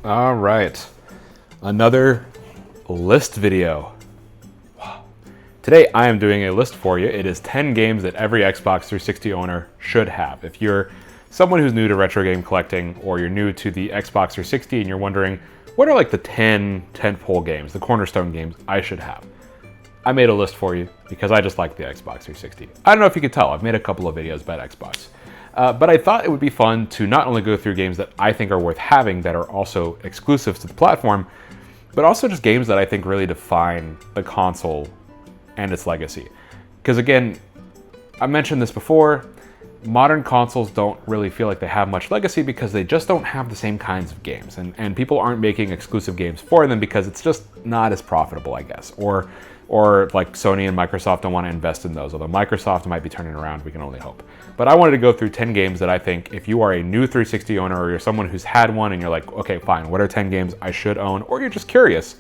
All right, another list video. Wow. Today I am doing a list for you. It is 10 games that every Xbox 360 owner should have. If you're someone who's new to retro game collecting, or you're new to the Xbox 360 and you're wondering, what are like the 10 tentpole games, the cornerstone games I should have? I made a list for you because I just like the Xbox 360. I don't know if you could tell, I've made a couple of videos about Xbox. But I thought it would be fun to not only go through games that I think are worth having that are also exclusives to the platform, but also just games that I think really define the console and its legacy. Because again, I mentioned this before, modern consoles don't really feel like they have much legacy because they just don't have the same kinds of games. And people aren't making exclusive games for them because it's just not as profitable, I guess. Or like Sony and Microsoft don't want to invest in those, although Microsoft might be turning around, we can only hope. But I wanted to go through 10 games that I think if you are a new 360 owner or you're someone who's had one and you're like, okay, fine, what are 10 games I should own? Or you're just curious,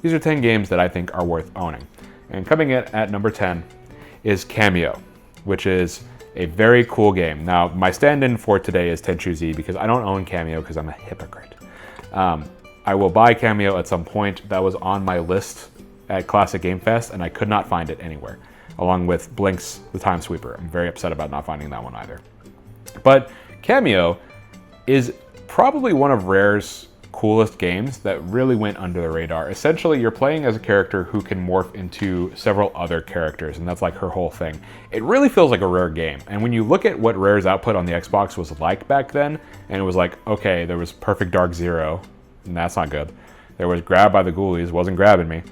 these are 10 games that I think are worth owning. And coming in at number 10 is Cameo, which is a very cool game. Now, my stand-in for today is Tenchu Z because I don't own Cameo because I'm a hypocrite. I will buy Cameo at some point. That was on my list at Classic Game Fest, and I could not find it anywhere, along with Blink's The Time Sweeper. I'm very upset about not finding that one either. But Cameo is probably one of Rare's coolest games that really went under the radar. Essentially, you're playing as a character who can morph into several other characters, and that's like her whole thing. It really feels like a Rare game, and when you look at what Rare's output on the Xbox was like back then, and it was like, okay, there was Perfect Dark Zero, and that's not good. There was Grab by the Ghoulies, wasn't grabbing me.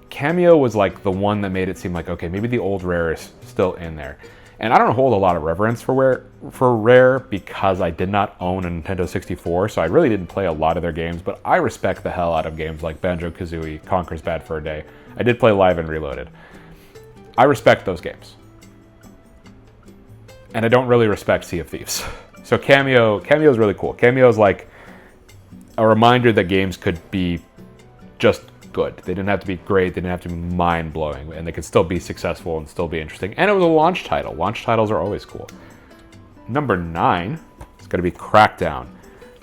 Cameo was like the one that made it seem like, okay, maybe the old Rare is still in there. And I don't hold a lot of reverence for Rare because I did not own a Nintendo 64, so I really didn't play a lot of their games, but I respect the hell out of games like Banjo-Kazooie, Conker's Bad Fur Day. I did play Live and Reloaded. I respect those games. And I don't really respect Sea of Thieves. So Cameo is really cool. Cameo is like a reminder that games could be just good. They didn't have to be great, they didn't have to be mind-blowing, and they could still be successful and still be interesting. And it was a launch title. Launch titles are always cool. Number 9 is going to be Crackdown.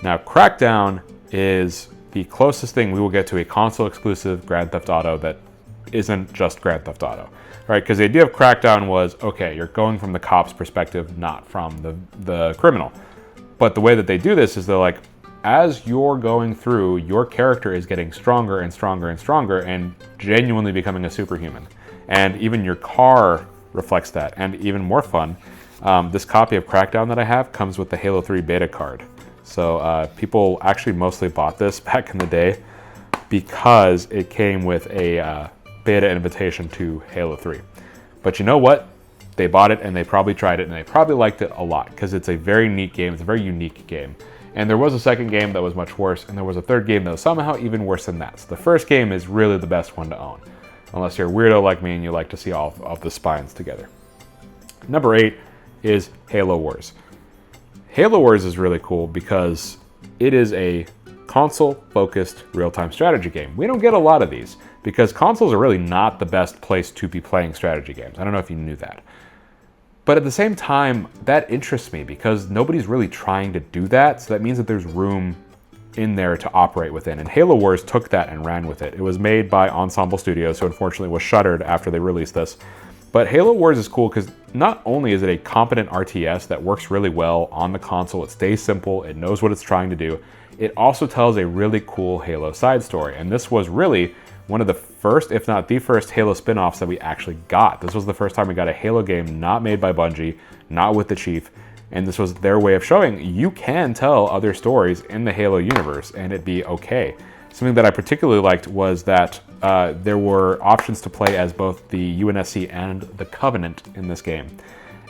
Now, Crackdown is the closest thing we will get to a console-exclusive Grand Theft Auto that isn't just Grand Theft Auto, right? Because the idea of Crackdown was, okay, you're going from the cop's perspective, not from the criminal. But the way that they do this is they're like, as you're going through, your character is getting stronger and stronger and stronger and genuinely becoming a superhuman. And even your car reflects that. And even more fun, this copy of Crackdown that I have comes with the Halo 3 beta card. So people actually mostly bought this back in the day because it came with a beta invitation to Halo 3. But you know what? They bought it and they probably tried it and they probably liked it a lot because it's a very neat game. It's a very unique game. And there was a second game that was much worse, and there was a third game that was somehow even worse than that. So the first game is really the best one to own, unless you're a weirdo like me and you like to see all of the spines together. Number 8 is Halo Wars. Halo Wars is really cool because it is a console-focused real-time strategy game. We don't get a lot of these because consoles are really not the best place to be playing strategy games. I don't know if you knew that. But at the same time, that interests me because nobody's really trying to do that, so that means that there's room in there to operate within. And Halo Wars took that and ran with it. It was made by Ensemble Studios, so unfortunately was shuttered after they released this. But Halo Wars is cool because not only is it a competent RTS that works really well on the console, it stays simple, it knows what it's trying to do, it also tells a really cool Halo side story. And this was really one of the first, if not the first, Halo spin-offs that we actually got. This was the first time we got a Halo game not made by Bungie, not with the Chief, and this was their way of showing you can tell other stories in the Halo universe and it'd be okay. Something that I particularly liked was that there were options to play as both the UNSC and the Covenant in this game.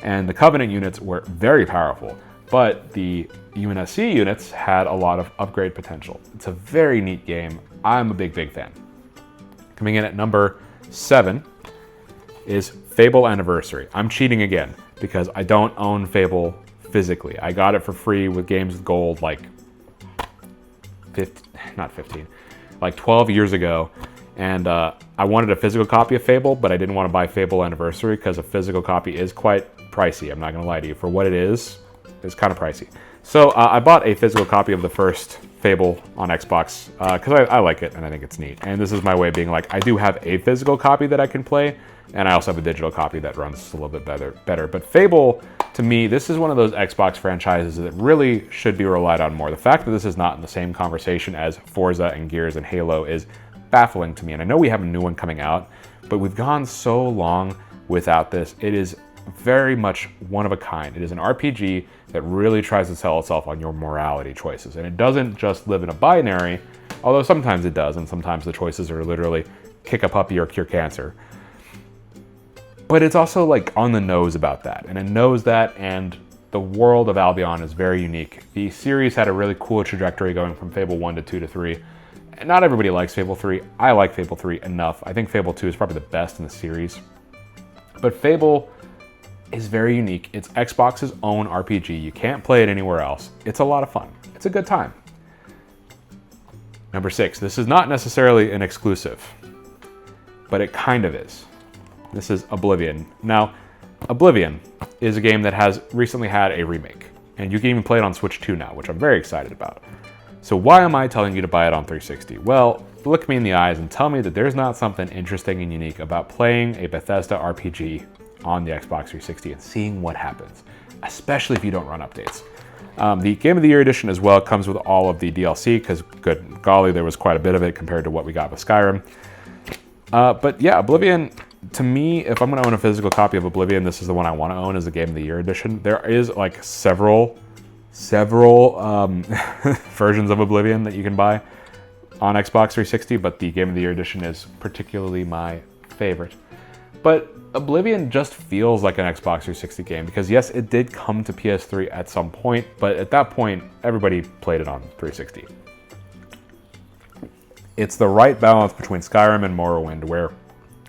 And the Covenant units were very powerful, but the UNSC units had a lot of upgrade potential. It's a very neat game. I'm a big fan. Coming in at number 7 is Fable Anniversary. I'm cheating again because I don't own Fable physically. I got it for free with Games with Gold like 12 years ago. And I wanted a physical copy of Fable, but I didn't want to buy Fable Anniversary because a physical copy is quite pricey. I'm not going to lie to you. For what it is, it's kind of pricey. So I bought a physical copy of the first Fable on Xbox because I like it and I think it's neat. And this is my way of being like, I do have a physical copy that I can play, and I also have a digital copy that runs a little bit better. But Fable, to me, this is one of those Xbox franchises that really should be relied on more. The fact that this is not in the same conversation as Forza and Gears and Halo is baffling to me. And I know we have a new one coming out, but we've gone so long without this. It is very much one of a kind. It is an RPG that really tries to sell itself on your morality choices. And it doesn't just live in a binary, although sometimes it does, and sometimes the choices are literally kick a puppy or cure cancer. But it's also like on the nose about that, and it knows that, and the world of Albion is very unique. The series had a really cool trajectory going from Fable 1 to 2 to 3. And not everybody likes Fable 3. I like Fable 3 enough. I think Fable 2 is probably the best in the series. But Fable is very unique. It's Xbox's own RPG. You can't play it anywhere else. It's a lot of fun. It's a good time. Number 6. This is not necessarily an exclusive, but it kind of is. This is Oblivion. Now, Oblivion is a game that has recently had a remake, and you can even play it on Switch 2 now, which I'm very excited about. So why am I telling you to buy it on 360? Well, look me in the eyes and tell me that there's not something interesting and unique about playing a Bethesda RPG on the Xbox 360 and seeing what happens, especially if you don't run updates. The Game of the Year edition as well comes with all of the DLC, because good golly, there was quite a bit of it compared to what we got with Skyrim. But yeah, Oblivion, to me, if I'm going to own a physical copy of Oblivion, this is the one I want to own as the Game of the Year edition. There is like several versions of Oblivion that you can buy on Xbox 360, but the Game of the Year edition is particularly my favorite. But Oblivion just feels like an Xbox 360 game because yes, it did come to PS3 at some point, but at that point, everybody played it on 360. It's the right balance between Skyrim and Morrowind, where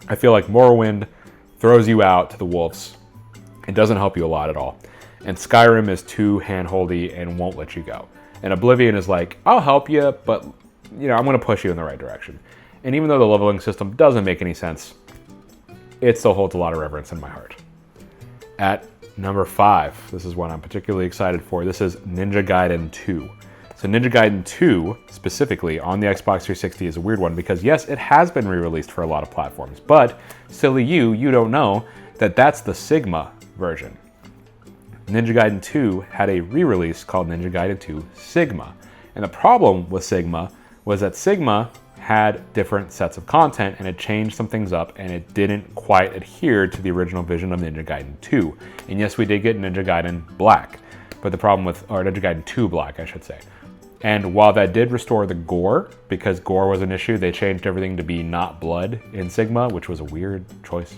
I feel like Morrowind throws you out to the wolves. It doesn't help you a lot at all. And Skyrim is too handholdy and won't let you go. And Oblivion is like, I'll help you, but you know, I'm going to push you in the right direction. And even though the leveling system doesn't make any sense, it still holds a lot of reverence in my heart. At number 5, this is one I'm particularly excited for. This is Ninja Gaiden 2. So Ninja Gaiden 2, specifically on the Xbox 360, is a weird one because yes, it has been re-released for a lot of platforms, but silly you don't know that that's the Sigma version. Ninja Gaiden 2 had a re-release called Ninja Gaiden 2 Sigma. And the problem with Sigma was that Sigma had different sets of content and it changed some things up and it didn't quite adhere to the original vision of Ninja Gaiden 2. And yes, we did get Ninja Gaiden Black, but the problem with, or Ninja Gaiden 2 Black, I should say. And while that did restore the gore, because gore was an issue, they changed everything to be not blood in Sigma, which was a weird choice.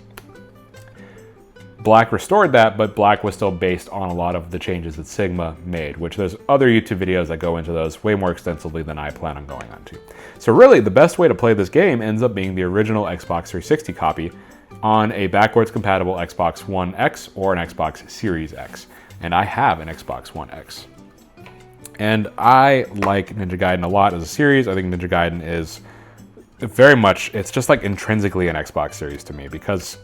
Black restored that, but Black was still based on a lot of the changes that Sigma made, which there's other YouTube videos that go into those way more extensively than I plan on going on to. So really, the best way to play this game ends up being the original Xbox 360 copy on a backwards compatible Xbox One X or an Xbox Series X. And I have an Xbox One X. And I like Ninja Gaiden a lot as a series. I think Ninja Gaiden is very much, it's just like intrinsically an Xbox series to me because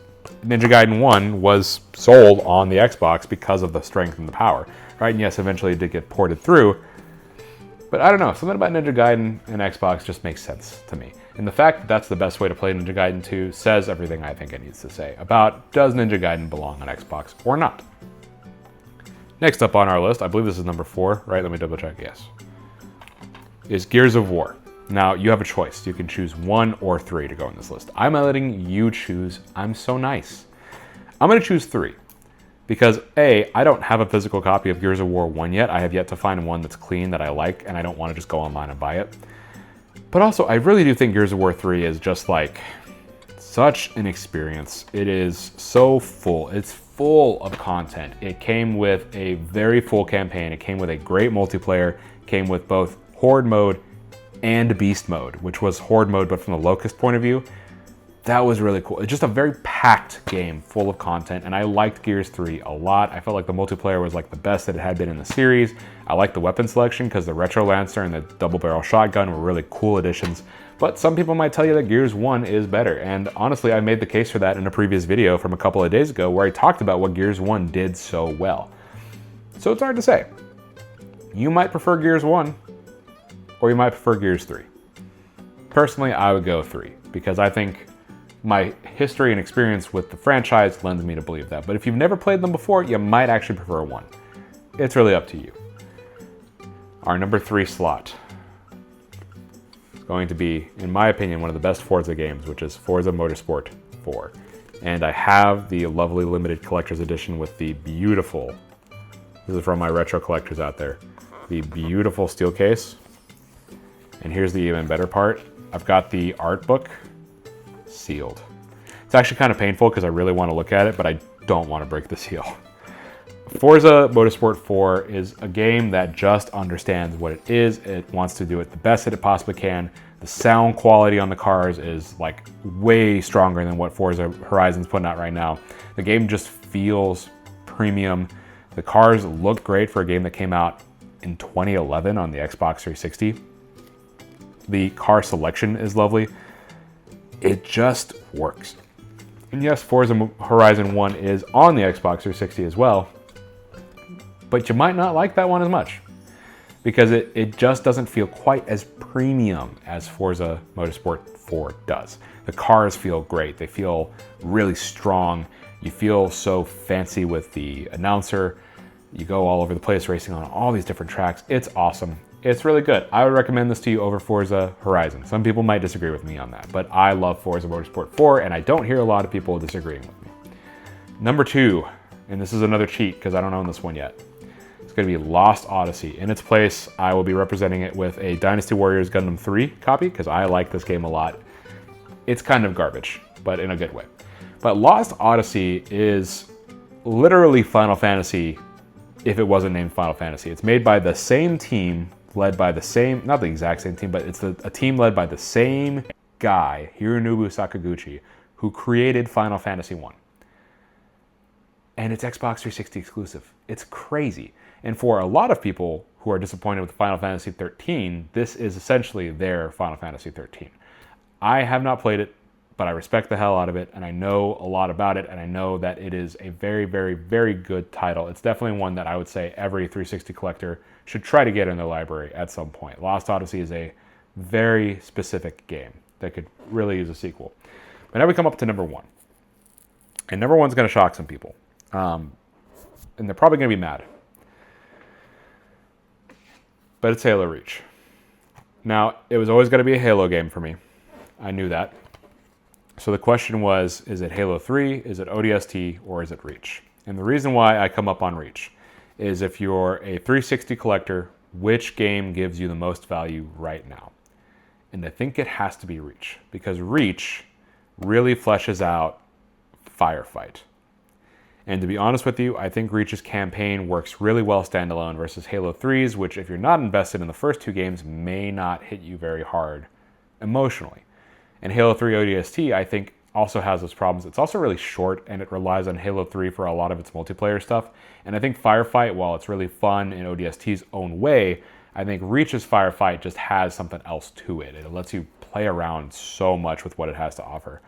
Ninja Gaiden 1 was sold on the Xbox because of the strength and the power, right? And yes, eventually it did get ported through, but I don't know, something about Ninja Gaiden and Xbox just makes sense to me. And the fact that that's the best way to play Ninja Gaiden 2 says everything I think it needs to say about does Ninja Gaiden belong on Xbox or not. Next up on our list, I believe this is number 4, right? Let me double check, yes. Is Gears of War. Now, you have a choice. You can choose 1 or 3 to go on this list. I'm letting you choose. I'm so nice. I'm going to choose 3 because A, I don't have a physical copy of Gears of War 1 yet. I have yet to find one that's clean that I like, and I don't want to just go online and buy it. But also, I really do think Gears of War 3 is just like such an experience. It is so full. It's full of content. It came with a very full campaign. It came with a great multiplayer. It came with both Horde mode and Beast mode, which was Horde mode, but from the Locust point of view. That was really cool. It's just a very packed game full of content, and I liked Gears 3 a lot. I felt like the multiplayer was like the best that it had been in the series. I liked the weapon selection because the Retro Lancer and the double barrel shotgun were really cool additions, but some people might tell you that Gears 1 is better, and honestly, I made the case for that in a previous video from a couple of days ago where I talked about what Gears 1 did so well. So it's hard to say. You might prefer Gears 1, or you might prefer Gears 3. Personally, I would go 3 because I think my history and experience with the franchise lends me to believe that. But if you've never played them before, you might actually prefer 1. It's really up to you. Our number 3 slot is going to be, in my opinion, one of the best Forza games, which is Forza Motorsport 4. And I have the lovely limited collector's edition with the beautiful, this is from my retro collectors out there, the beautiful steel case. And here's the even better part. I've got the art book sealed. It's actually kind of painful because I really want to look at it, but I don't want to break the seal. Forza Motorsport 4 is a game that just understands what it is. It wants to do it the best that it possibly can. The sound quality on the cars is like way stronger than what Forza Horizon's putting out right now. The game just feels premium. The cars look great for a game that came out in 2011 on the Xbox 360. The car selection is lovely. It just works. And yes, Forza Horizon 1 is on the Xbox 360 as well, but you might not like that one as much because it just doesn't feel quite as premium as Forza Motorsport 4 does. The cars feel great. They feel really strong. You feel so fancy with the announcer. You go all over the place racing on all these different tracks. It's awesome. It's really good. I would recommend this to you over Forza Horizon. Some people might disagree with me on that, but I love Forza Motorsport 4, and I don't hear a lot of people disagreeing with me. Number 2, and this is another cheat because I don't own this one yet. It's going to be Lost Odyssey. In its place, I will be representing it with a Dynasty Warriors Gundam 3 copy because I like this game a lot. It's kind of garbage, but in a good way. But Lost Odyssey is literally Final Fantasy if it wasn't named Final Fantasy. It's made by the same team, led by the same, not the exact same team, but it's a team led by the same guy, Hironobu Sakaguchi, who created Final Fantasy 1. And it's Xbox 360 exclusive. It's crazy. And for a lot of people who are disappointed with Final Fantasy 13, this is essentially their Final Fantasy 13. I have not played it, but I respect the hell out of it, and I know a lot about it, and I know that it is a very, very, very good title. It's definitely one that I would say every 360 collector should try to get in their library at some point. Lost Odyssey is a very specific game that could really use a sequel. But now we come up to number 1. And number 1's going to shock some people. And they're probably going to be mad. But it's Halo Reach. Now, it was always going to be a Halo game for me. I knew that. So the question was, is it Halo 3, is it ODST, or is it Reach? And the reason why I come up on Reach is if you're a 360 collector, which game gives you the most value right now? And I think it has to be Reach, because Reach really fleshes out Firefight. And to be honest with you, I think Reach's campaign works really well standalone versus Halo 3's, which if you're not invested in the first 2 games, may not hit you very hard emotionally. And Halo 3 ODST, I think, also has those problems. It's also really short, and it relies on Halo 3 for a lot of its multiplayer stuff. And I think Firefight, while it's really fun in ODST's own way, I think Reach's Firefight just has something else to it. It lets you play around so much with what it has to offer.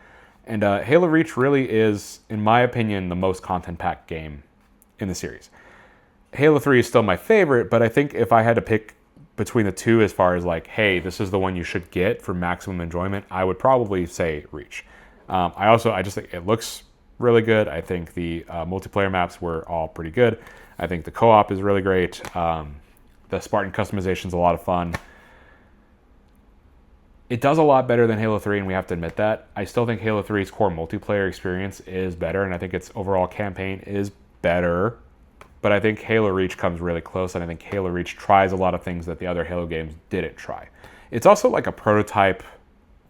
And Halo Reach really is, in my opinion, the most content-packed game in the series. Halo 3 is still my favorite, but I think if I had to pick between the two as far as like, hey, this is the one you should get for maximum enjoyment, I would probably say Reach. I just think it looks really good. I think the multiplayer maps were all pretty good. I think the co-op is really great. The Spartan customization is a lot of fun. It does a lot better than Halo 3, and we have to admit that. I still think Halo 3's core multiplayer experience is better, and I think its overall campaign is better. But I think Halo Reach comes really close, and I think Halo Reach tries a lot of things that the other Halo games didn't try. It's also like a prototype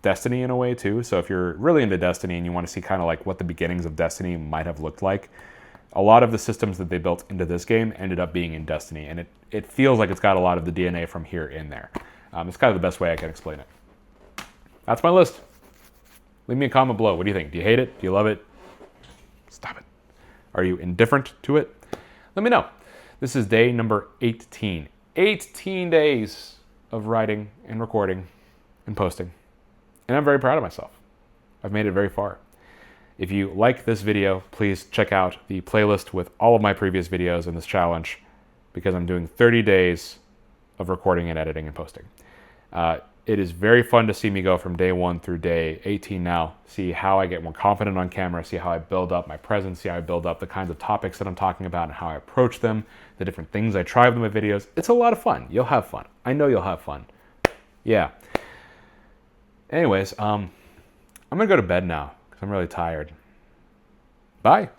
Destiny in a way, too. So if you're really into Destiny and you want to see kind of like what the beginnings of Destiny might have looked like, a lot of the systems that they built into this game ended up being in Destiny, and it feels like it's got a lot of the DNA from here in there. It's kind of the best way I can explain it. That's my list. Leave me a comment below. What do you think? Do you hate it? Do you love it? Stop it. Are you indifferent to it? Let me know. This is day number 18. 18 days of writing and recording and posting. And I'm very proud of myself. I've made it very far. If you like this video, please check out the playlist with all of my previous videos in this challenge because I'm doing 30 days of recording and editing and posting. It is very fun to see me go from day 1 through day 18 now, see how I get more confident on camera, see how I build up my presence, see how I build up the kinds of topics that I'm talking about and how I approach them, the different things I try with my videos. It's a lot of fun. You'll have fun. I know you'll have fun. Yeah. Anyways, I'm going to go to bed now because I'm really tired. Bye.